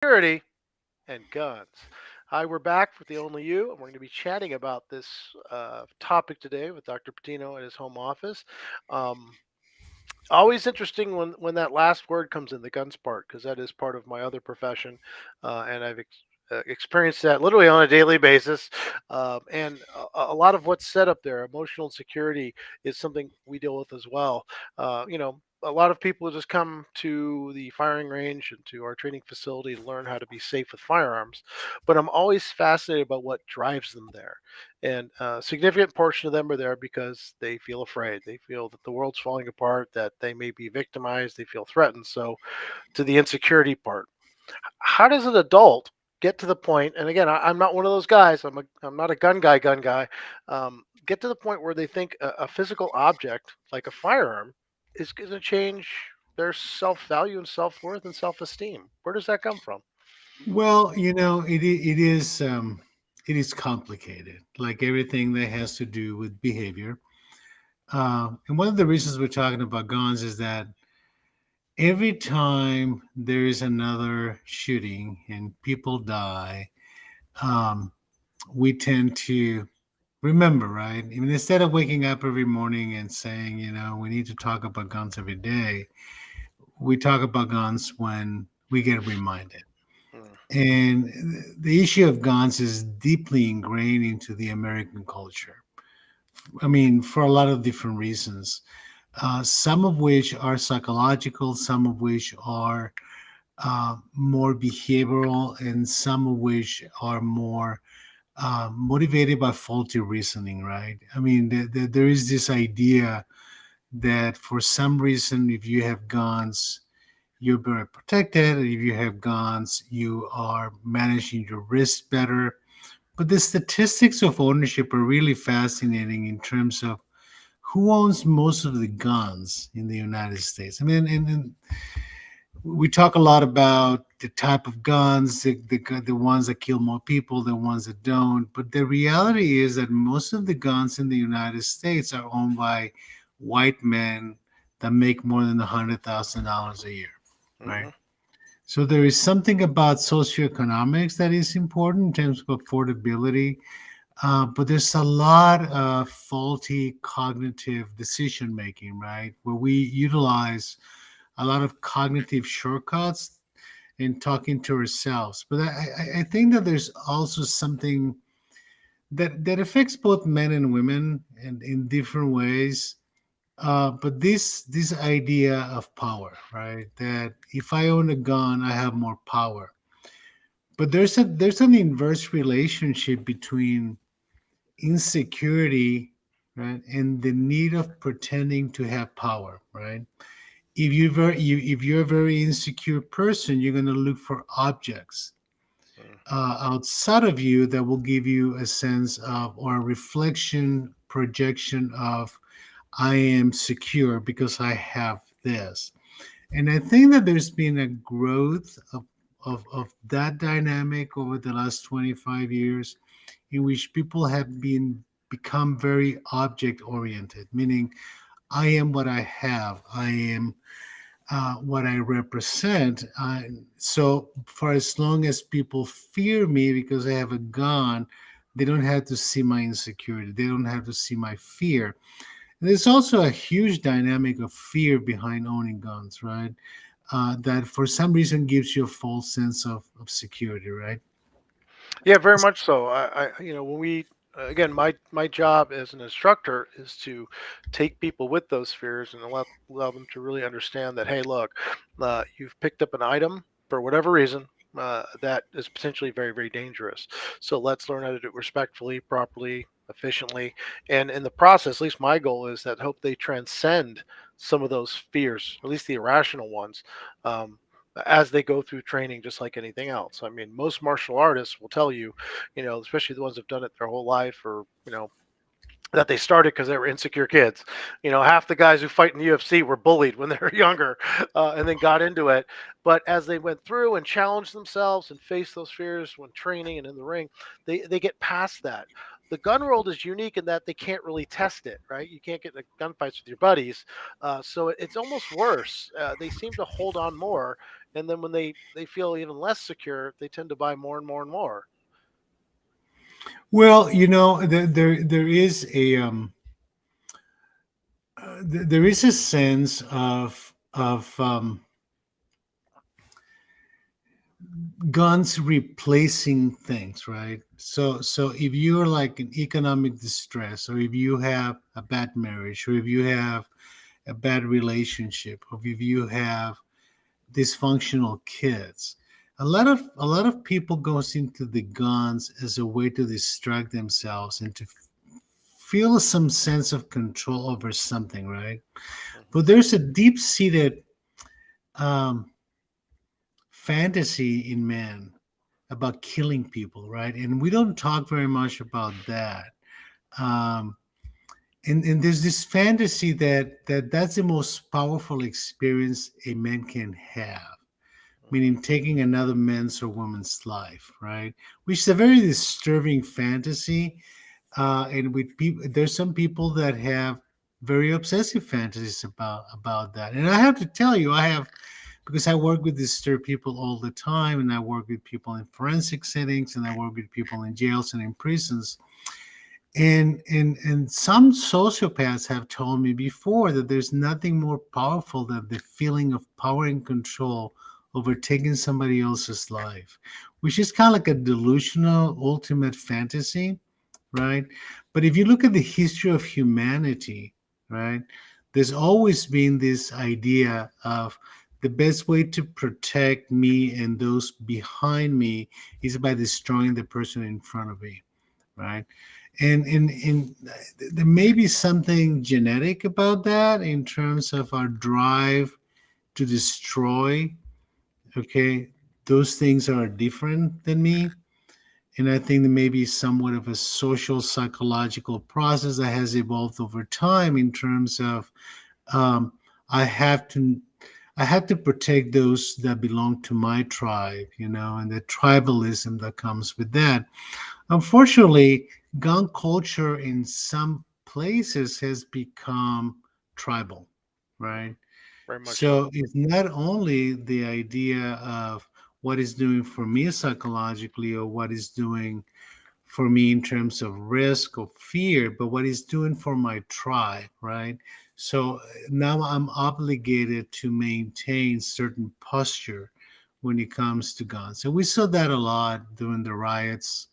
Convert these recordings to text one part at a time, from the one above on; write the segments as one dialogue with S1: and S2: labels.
S1: Insecurity and guns. Hi, we're back with the Only You, and we're going to be chatting about this topic today with Dr. Patino at his home office. Um, Always interesting when that last word comes in, the guns part, because that is part of my other profession, and I've experienced that literally on a daily basis. And a lot of what's set up there, emotional insecurity, is something we deal with as well. A lot of people just come to the firing range and to our training facility to learn how to be safe with firearms, but I'm always fascinated about what drives them there. And a significant portion of them are there because they feel afraid. They feel that the world's falling apart, that they may be victimized, they feel threatened. So, to the insecurity part, how does an adult get to the point? And again, I'm not one of those guys. I'm not a gun guy. Get to the point where they think a physical object like a firearm is going to change their self value and self worth and self esteem. Where does that come from?
S2: Well, it is complicated, like everything that has to do with behavior. And one of the reasons we're talking about guns is that every time there is another shooting and people die, um, we tend to remember, right? I mean, instead of waking up every morning and saying, we need to talk about guns every day, we talk about guns when we get reminded.
S1: Mm,
S2: And the issue of guns is deeply ingrained into the American culture. I mean, for a lot of different reasons, some of which are psychological, some of which are more behavioral, and some of which are more motivated by faulty reasoning, right? I mean, there is this idea that for some reason, if you have guns, you're better protected. If you have guns, you are managing your risk better. But the statistics of ownership are really fascinating in terms of who owns most of the guns in the United States. I mean, and we talk a lot about the type of guns, the ones that kill more people, the ones that don't. But the reality is that most of the guns in the United States are owned by white men that make more than $100,000 a year, right?
S1: mhm.
S2: So there is something about socioeconomics that is important in terms of affordability, but there's a lot of faulty cognitive decision making, right? Where we utilize a lot of cognitive shortcuts in talking to ourselves. But I think that there's also something that affects both men and women and in different ways. But this idea of power, right? That if I own a gun, I have more power. But there's an inverse relationship between insecurity, right, and the need of pretending to have power, right? If you're a very insecure person, you're going to look for objects
S1: Mm.
S2: outside of you that will give you a sense of or a reflection projection of I am secure because I have this. And I think that there's been a growth of that dynamic over the last 25 years in which people have been become very object oriented, meaning I am what I have. I am what I represent. So, for as long as people fear me because I have a gun, they don't have to see my insecurity. They don't have to see my fear. There's also a huge dynamic of fear behind owning guns, right? That for some reason gives you a false sense of security, right?
S1: Yeah, very much so. When we again, my job as an instructor is to take people with those fears and allow them to really understand that, hey, look, you've picked up an item for whatever reason. That is potentially very, very dangerous. So let's learn how to do it respectfully, properly, efficiently, and in the process, at least my goal is that hope they transcend some of those fears, at least the irrational ones, um, as they go through training, just like anything else. I mean, most martial artists will tell you, especially the ones who've done it their whole life, or that they started because they were insecure kids. Half the guys who fight in the UFC were bullied when they were younger, and then got into it. But as they went through and challenged themselves and faced those fears when training and in the ring, they get past that. The gun world is unique in that they can't really test it, right? You can't get in gunfights with your buddies, so it's almost worse. They seem to hold on more, and then when they feel even less secure, they tend to buy more and more and more.
S2: Well, there is there is a sense of guns replacing things, right? So if you're like in economic distress, or if you have a bad marriage, or if you have a bad relationship, or if you have dysfunctional kids, a lot of people goes into the guns as a way to distract themselves and to feel some sense of control over something, right?
S1: Hmm.
S2: But there's a deep seated um, fantasy in man about killing people, right? And we don't talk very much about that. Um, and there's this fantasy that's the most powerful experience a man can have,
S1: Hmm.
S2: meaning taking another man's or woman's life, right? Which is a very disturbing fantasy. And with people, there's some people that have very obsessive fantasies about that. And I have to tell you, I have, because I work with disturbed people all the time, and I work with people in forensic settings, and I work with people in jails and in prisons. And some sociopaths have told me before that there's nothing more powerful than the feeling of power and control over taking somebody else's life, which is kind of like a delusional ultimate fantasy, right? But if you look at the history of humanity, right, there's always been this idea of the best way to protect me and those behind me is by destroying the person in front of me, right? And there may be something genetic about that in terms of our drive to destroy. Okay, those things are different than me, and I think there may be somewhat of a social psychological process that has evolved over time in terms of um, I have to I have to protect those that belong to my tribe, and the tribalism that comes with that. Unfortunately, gun culture in some places has become tribal, right?
S1: Very much so.
S2: So it's not only the idea of what it's doing for me psychologically, or what it's doing for me in terms of risk or fear, but what it's doing for my tribe, right? So now I'm obligated to maintain certain posture when it comes to guns. So we saw that a lot during the riots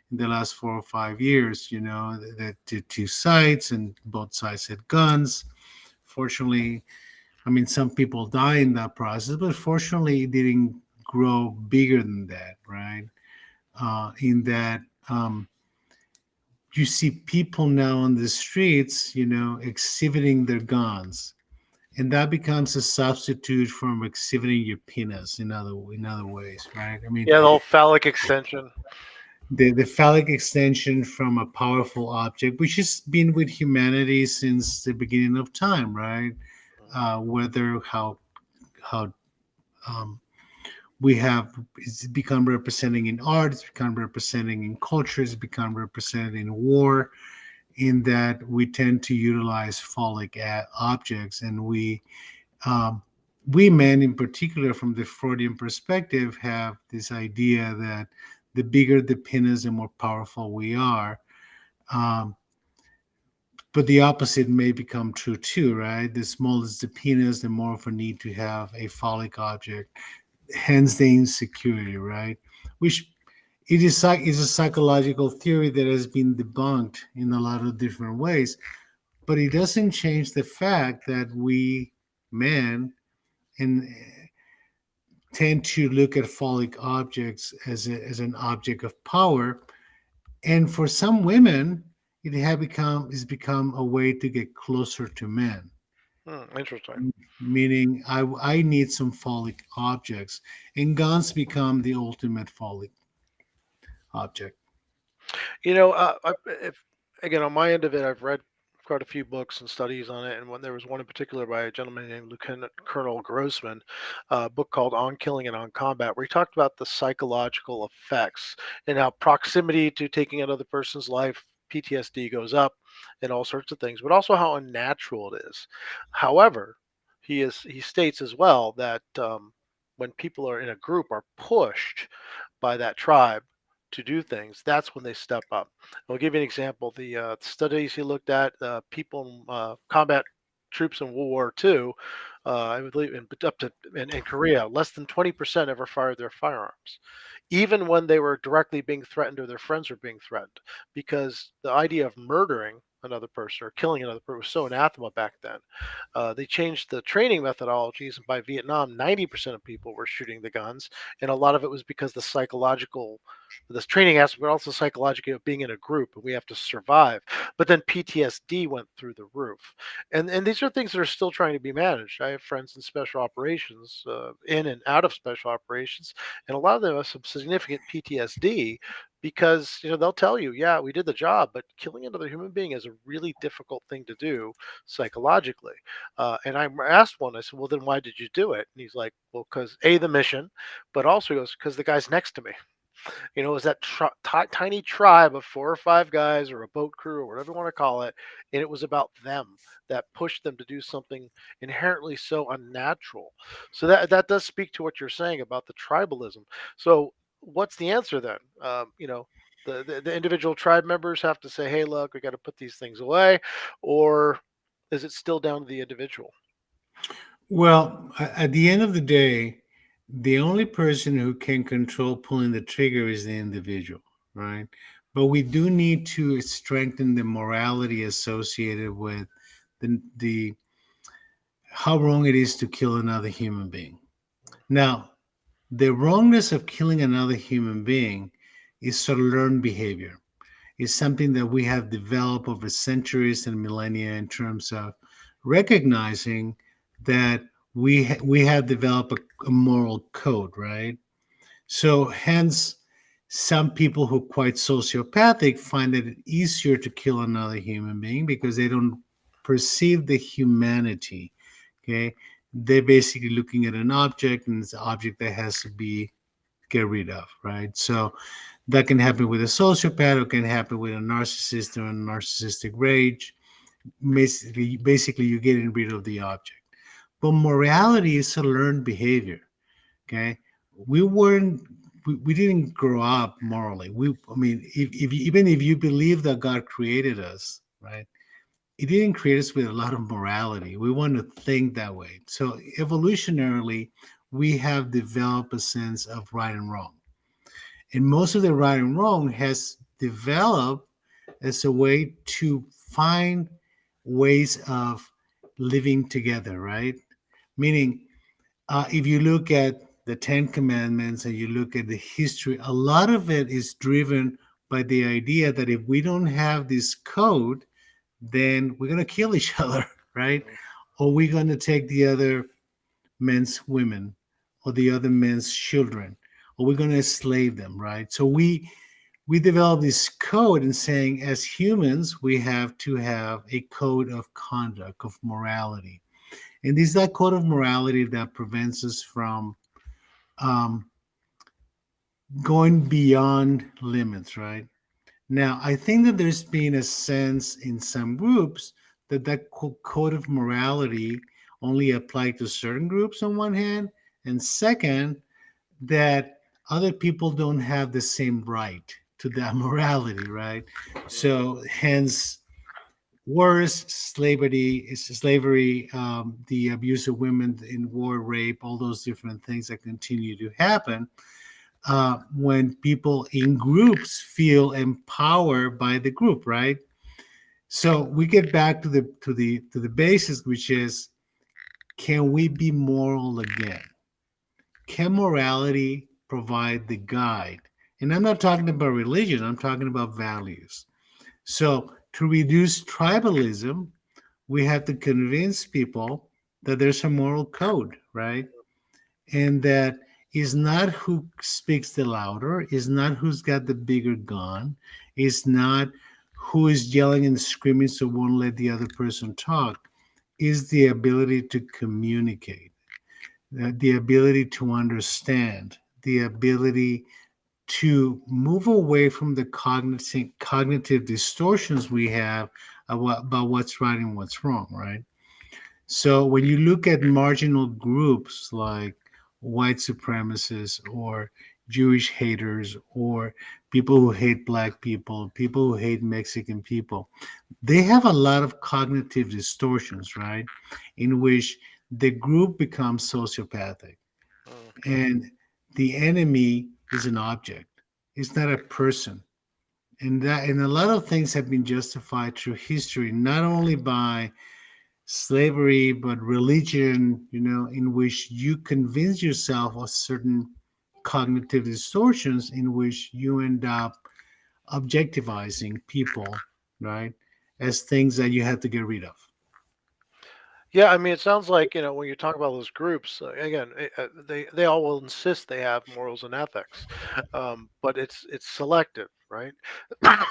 S2: in the last 4 or 5 years, that the two sides, and both sides had guns. Fortunately, I mean, some people die in that process, but fortunately, it didn't grow bigger than that, right? In that, you see people now on the streets, exhibiting their guns, and that becomes a substitute from exhibiting your penis in other ways, right? I mean,
S1: Yeah, the whole phallic extension.
S2: the phallic extension from a powerful object, which has been with humanity since the beginning of time, right? Whether how um, we have, it's become representing in art, it's become representing in culture, it's become represented in war, in that we tend to utilize phallic objects, and um, we men in particular, from the Freudian perspective, have this idea that the bigger the penis, the more powerful we are. um, but the opposite may become true too, right? The smaller the penis, the more of a need to have a phallic object, hence the insecurity, right? Which is a psychological theory that has been debunked in a lot of different ways, but it doesn't change the fact that we men and tend to look at phallic objects as an object of power, and for some women it has become a way to get closer to men,
S1: Interesting.
S2: meaning I need some phallic objects, and guns become the ultimate phallic object.
S1: If again on my end of it, I've read quite a few books and studies on it, and there was one in particular by a gentleman named Lieutenant Colonel Grossman, a book called "On Killing and on Combat," where he talked about the psychological effects and how proximity to taking another person's life, PTSD goes up, and all sorts of things, but also how unnatural it is. However, he states as well that. when people are in a group are pushed by that tribe to do things, that's when they step up. I'll give you an example. The studies he looked at, people, combat troops in World War II, I believe, up to in Korea, less than 20% ever fired their firearms, even when they were directly being threatened or their friends were being threatened, because the idea of murdering another person or killing another person was so anathema back then. They changed the training methodologies, and by Vietnam, 90% of people were shooting the guns, and a lot of it was because the psychological, this training aspect, but also psychologically of being in a group, and we have to survive. But then PTSD went through the roof, and these are things that are still trying to be managed. I have friends in special operations, in and out of special operations, and a lot of them have some significant PTSD because they'll tell you, yeah, we did the job, but killing another human being is a really difficult thing to do psychologically. And I asked one, I said, well, then why did you do it? And he's like, well, because A, the mission, but also he goes, because the guy's next to me. It was that tiny tribe of 4 or 5 guys or a boat crew or whatever you want to call it. And it was about them that pushed them to do something inherently so unnatural. So that does speak to what you're saying about the tribalism. So what's the answer then? The individual tribe members have to say, hey, look, we got to put these things away, or is it still down to the individual?
S2: Well, at the end of the day, the only person who can control pulling the trigger is the individual, right? But we do need to strengthen the morality associated with the how wrong it is to kill another human being. Now, the wrongness of killing another human being is a learned behavior. It's something that we have developed over centuries and millennia in terms of recognizing that we have developed a moral code, right? So hence, some people who are quite sociopathic find it easier to kill another human being because they don't perceive the humanity. Okay, they're basically looking at an object, and it's an object that has to be get rid of, right? So that can happen with a sociopath, or can happen with a narcissist or a narcissistic rage. Basically, you're getting rid of the object. But morality is a learned behavior. Okay, we weren't. We didn't grow up morally. I mean, even if you believe that God created us, right? He didn't create us with a lot of morality. We want to think that way. So evolutionarily, we have developed a sense of right and wrong. And most of the right and wrong has developed as a way to find ways of living together, right? Meaning, if you look at the Ten Commandments and you look at the history, a lot of it is driven by the idea that if we don't have this code, then we're going to kill each other, right?
S1: Mhm.
S2: Or we're going to take the other men's women or the other men's children, or we're going to enslave them, right? So we develop this code in saying, as humans, we have to have a code of conduct, of morality. And it's that code of morality that prevents us from um, going beyond limits, right? Now, I think that there's been a sense in some groups that code of morality only applied to certain groups on one hand, and second, that other people don't have the same right to that morality, right?
S1: Mhm.
S2: So, hence, wars, slavery, the abuse of women in war, rape, all those different things that continue to happen when people in groups feel empowered by the group, right? So we get back to the basis, which is, can we be moral again? Can morality provide the guide? And I'm not talking about religion, I'm talking about values. So to reduce tribalism, we have to convince people that there's a moral code, right? And that is not who speaks the louder, is not who's got the bigger gun, is not who is yelling and screaming so won't let the other person talk, is the ability to communicate, the ability to understand, the ability to move away from the cognitive distortions we have about what's right and what's wrong, right? So when you look at marginal groups like white supremacists or Jewish haters or people who hate black people, people who hate Mexican people, they have a lot of cognitive distortions, right? In which the group becomes sociopathic
S1: Mm-hmm.
S2: and the enemy is an object. It's not a person. And a lot of things have been justified through history, not only by slavery but religion, in which you convince yourself of certain cognitive distortions in which you end up objectivizing people, right, as things that you have to get rid of.
S1: Yeah, I mean, it sounds like when you talk about those groups, again, they all will insist they have morals and ethics, but it's selective, right?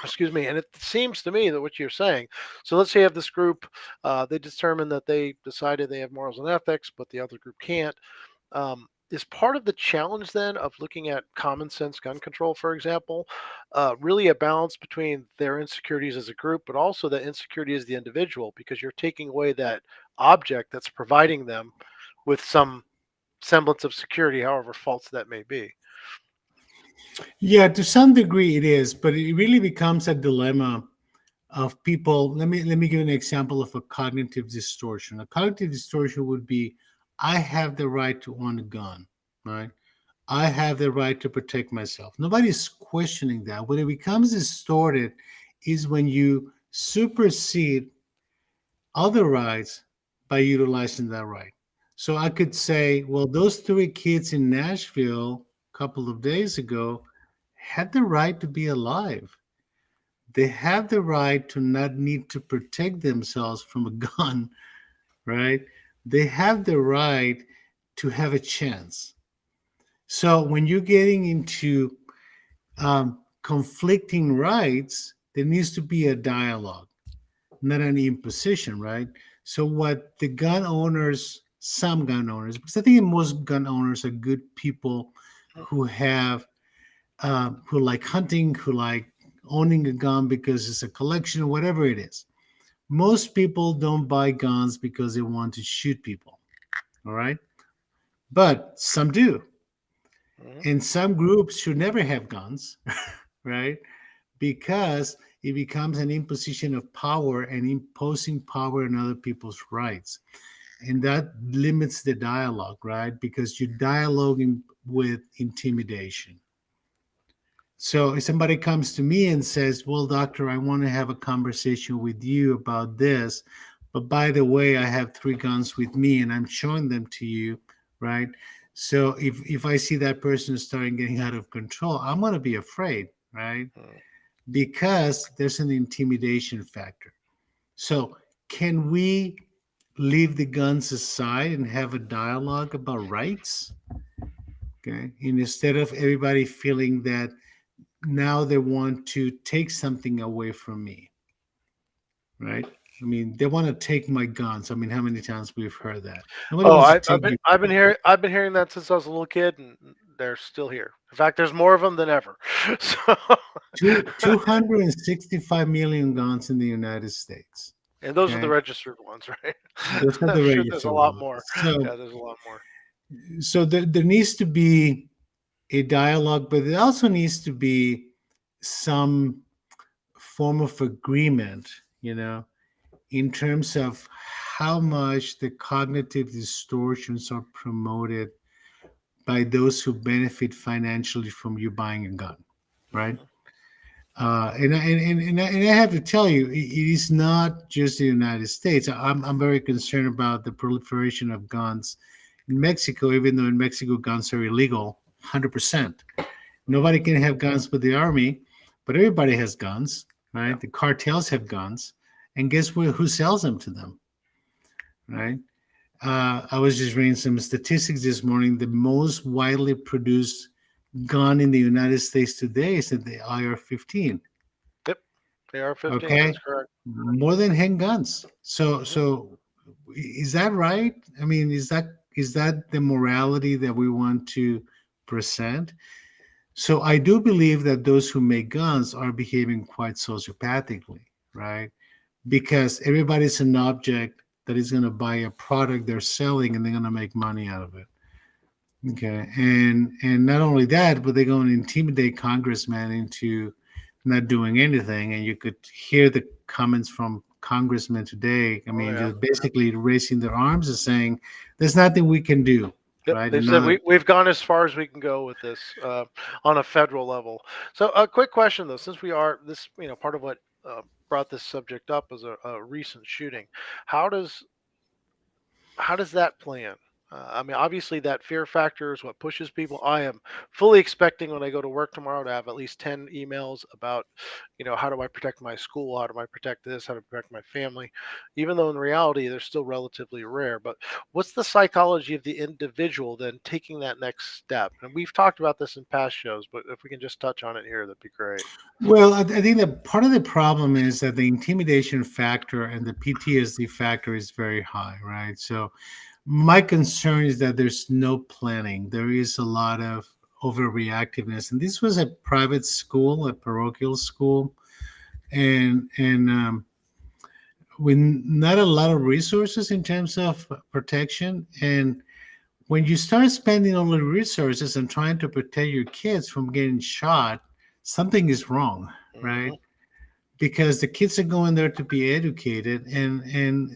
S1: Excuse me. And it seems to me that what you're saying. So let's say you have this group, they determine that they decided they have morals and ethics, but the other group can't. Is part of the challenge then of looking at common sense gun control, for example, really a balance between their insecurities as a group, but also the insecurity as the individual, because you're taking away that object that's providing them with some semblance of security, however false that may be.
S2: Yeah, to some degree it is, but it really becomes a dilemma of people. Let me give an example of a cognitive distortion. A cognitive distortion would be, I have the right to own a gun, right? I have the right to protect myself. Nobody's questioning that. When it becomes distorted is when you supersede other rights by utilizing that right. So I could say, well, those three kids in Nashville a couple of days ago had the right to be alive. They have the right to not need to protect themselves from a gun, right? They have the right to have a chance. So when you're getting into conflicting rights, there needs to be a dialogue, not an imposition, right? So what the gun owners, some gun owners, because I think most gun owners are good people who have, who like hunting, who like owning a gun because it's a collection, whatever it is. Most people don't buy guns because they want to shoot people, all right? But some do.
S1: Mhm.
S2: And some groups should never have guns, right? Because it becomes an imposition of power and imposing power on other people's rights. And that limits the dialogue, right? Because you're dialoguing with intimidation. So if somebody comes to me and says, well, doctor, I want to have a conversation with you about this, but by the way, I have three guns with me and I'm showing them to you, right? So if I see that person starting getting out of control, I'm going to be afraid, right?
S1: Mhm.
S2: Because there's an intimidation factor. So, can we leave the guns aside and have a dialogue about rights? Okay. And instead of everybody feeling that now they want to take something away from me, right? I mean, they want to take my guns. I mean, how many times we've heard that? Nobody
S1: Oh,
S2: wants to
S1: I, I've
S2: take
S1: been
S2: your
S1: I've been hearing that since I was a little kid, and they're still here. In fact, there's more of them than ever. So,
S2: 265 million guns in the United States.
S1: and those are the
S2: Okay.
S1: registered ones, right?
S2: Those are
S1: I'm
S2: the
S1: sure there's a
S2: registered
S1: lot
S2: ones.
S1: more.
S2: So,
S1: Yeah, there's a lot more.
S2: there needs to be a dialogue, but it also needs to be some form of agreement, in terms of how much the cognitive distortions are promoted by those who benefit financially from you buying a gun, right?
S1: Mhm.
S2: And I have to tell you, it is not just the United States. I'm very concerned about the proliferation of guns in Mexico, even though in Mexico guns are illegal, 100%. Nobody
S1: Mhm.
S2: can have guns but the army, but everybody has guns,
S1: Yeah.
S2: right? The cartels have guns, and guess who sells them to them, right? I was just reading some statistics this morning. The most widely produced gun in the United States today is the IR-15.
S1: Yep. They are 15.
S2: Okay,
S1: That's correct.
S2: more than handguns. So,
S1: Mhm.
S2: is that right? I mean, is that the morality that we want to present? So I do believe that those who make guns are behaving quite sociopathically, right? Because everybody's an object that is going to buy a product they're selling and they're going to make money out of it. Okay, and not only that, but they're going to intimidate congressmen into not doing anything. And you could hear the comments from congressmen today. I
S1: Oh
S2: mean,
S1: yeah.
S2: just basically raising their arms and saying, "There's nothing we can do,"
S1: Yep,
S2: right?
S1: they've
S2: And
S1: said
S2: now,
S1: we've gone as far as we can go with this on a federal level. So, a quick question though, since we are this, part of what brought this subject up was a recent shooting. How does how does that play in? I mean, obviously, that fear factor is what pushes people. I am fully expecting when I go to work tomorrow to have at least 10 emails about, how do I protect my school? How do I protect this? How to protect my family? Even though in reality, they're still relatively rare. But what's the psychology of the individual then taking that next step? And we've talked about this in past shows, but if we can just touch on it here, that'd be great.
S2: well, I think that part of the problem is that the intimidation factor and the PTSD factor is very high, right? So my concern is that there's no planning. There is a lot of overreactiveness, and this was a private school, a parochial school, and with not a lot of resources in terms of protection. And when you start spending all the resources and trying to protect your kids from getting shot, something is wrong, right?
S1: Hmm.
S2: Because the kids are going there to be educated, and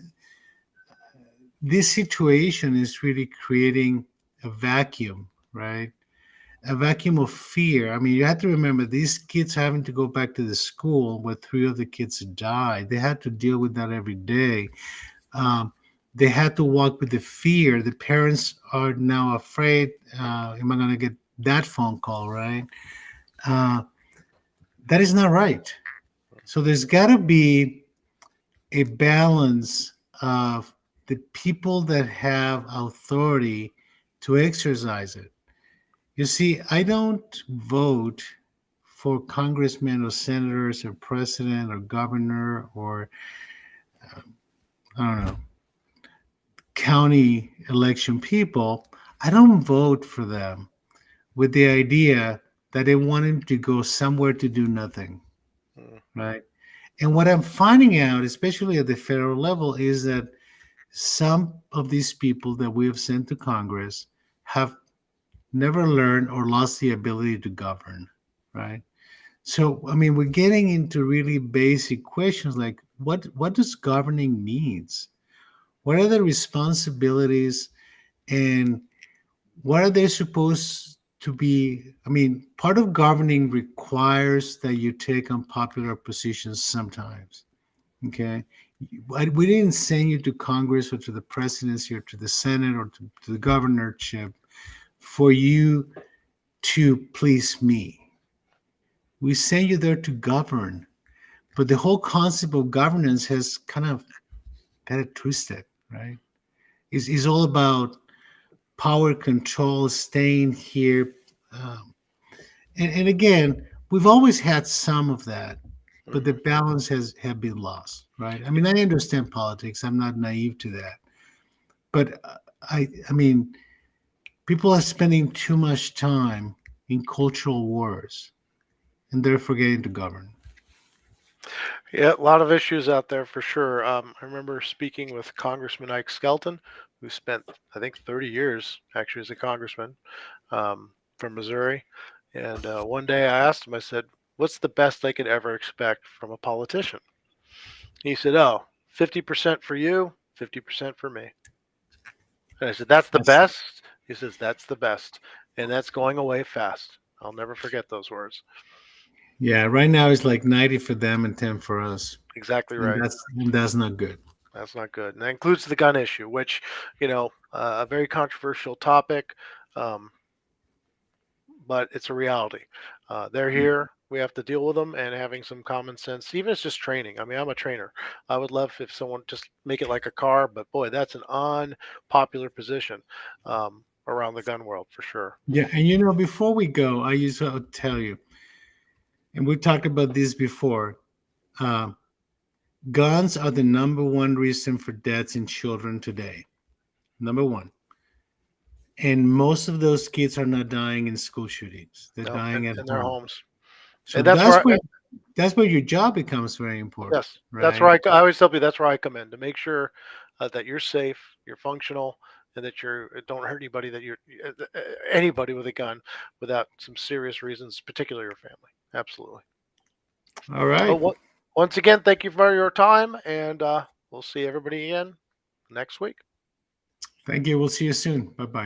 S2: this situation is really creating a vacuum, right? A vacuum of fear. I mean, you have to remember these kids having to go back to the school where three of the kids died. They had to deal with that every day. Um, they had to walk with the fear. The parents are now afraid. Am I going to get that phone call, right? Uh, that is not right. So there's got to be a balance of the people that have authority to exercise it. You see, I don't vote for congressmen or senators or president or governor or, I don't know, county election people. I don't vote for them with the idea that they want him to go somewhere to do nothing, right? And what I'm finding out, especially at the federal level, is that some of these people that we have sent to Congress have never learned or lost the ability to govern, right? So, I mean, we're getting into really basic questions like what does governing means? What are the responsibilities and what are they supposed to be? I mean, part of governing requires that you take unpopular positions sometimes. Okay. We didn't send you to Congress or to the presidency or to the Senate or to the governorship for you to please me. We sent you there to govern. But the whole concept of governance has kind of got it twisted, right? It's all about power control, staying here. Um, and again, we've always had some of that, but the
S1: Hmm.
S2: balance has have been lost, right? I mean, I understand politics. I'm not naive to that, but I mean, people are spending too much time in cultural wars, and they're forgetting to govern.
S1: Yeah, a lot of issues out there for sure. I remember speaking with Congressman Ike Skelton, who spent, I think, 30 years actually as a congressman from Missouri. And one day I asked him, I said, "What's the best I could ever expect from a politician?" He said, "Oh, 50% for you, 50% for me." And I said, "That's the
S2: That's
S1: best?" He says, "That's the best." And that's going away fast. I'll never forget those words.
S2: Yeah, right now it's like 90 for them and 10 for us.
S1: Exactly
S2: And
S1: right.
S2: that's not good.
S1: That's not good. And that includes the gun issue, which, a very controversial topic, um, but it's a reality. They're
S2: Yeah.
S1: here. We have to deal with them and having some common sense. Even if it's just training. I mean, I'm a trainer. I would love if someone just make it like a car, but boy, that's an unpopular position around the gun world for sure.
S2: Yeah, and before we go, I used to tell you, and we talked about this before. Uh, Guns are the number one reason for deaths in children today. Number one, and most of those kids are not dying in school shootings; they're
S1: No,
S2: dying at
S1: in their
S2: home.
S1: homes,
S2: So
S1: and that's where
S2: that's where your job becomes very important,
S1: yes, that's
S2: right?
S1: where I always tell you that's where I come in to make sure that you're safe, you're functional, and that you don't hurt anybody, that you're anybody with a gun without some serious reasons, particularly your family. Absolutely.
S2: All
S1: Well,
S2: right.
S1: once again, thank you for your time, and we'll see everybody again next week.
S2: Thank you. We'll see you soon. Bye bye.